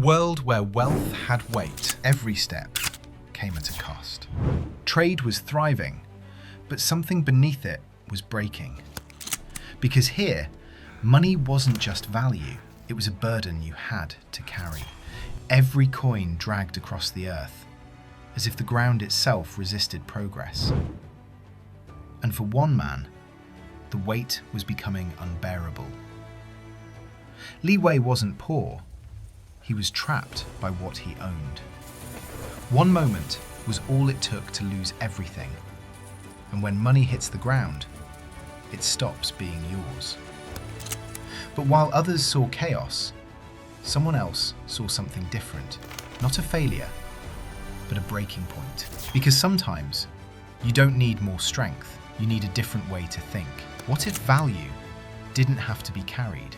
world where wealth had weight, every step came at a cost. Trade was thriving, but something beneath it was breaking. Because here, money wasn't just value, it was a burden you had to carry. Every coin dragged across the earth, as if the ground itself resisted progress. And for one man, the weight was becoming unbearable. Li Wei wasn't poor, he was trapped by what he owned. One moment was all it took to lose everything, and when money hits the ground, it stops being yours. But while others saw chaos, someone else saw something different. Not a failure, but a breaking point. Because sometimes you don't need more strength, you need a different way to think. What if value didn't have to be carried?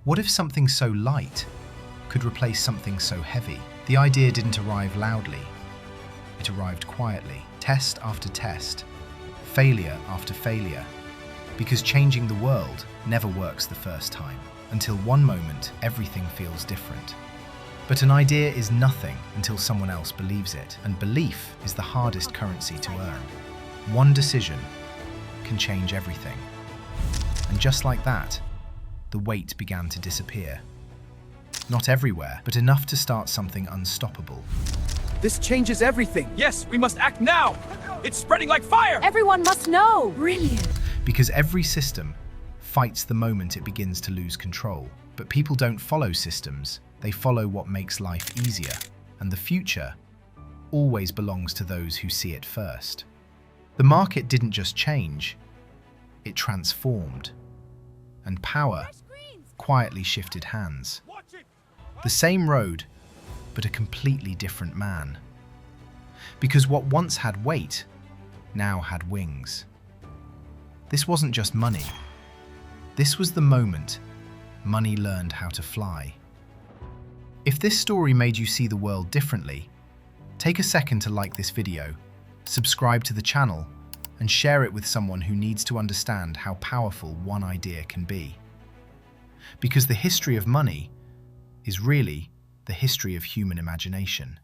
What if something so light could replace something so heavy? The idea didn't arrive loudly, it arrived quietly. Test after test, failure after failure. Because changing the world never works the first time. Until one moment, everything feels different. But an idea is nothing until someone else believes it, and belief is the hardest currency to earn. One decision can change everything. And just like that, the weight began to disappear. Not everywhere, but enough to start something unstoppable. This changes everything. Yes, we must act now! It's spreading like fire! Everyone must know! Brilliant! Because every system fights the moment it begins to lose control. But people don't follow systems, they follow what makes life easier. And the future always belongs to those who see it first. The market didn't just change, it transformed. And power quietly shifted hands. The same road, but a completely different man. Because what once had weight, now had wings. This wasn't just money. This was the moment money learned how to fly. If this story made you see the world differently, take a second to like this video, subscribe to the channel, and share it with someone who needs to understand how powerful one idea can be. Because the history of money is really the history of human imagination.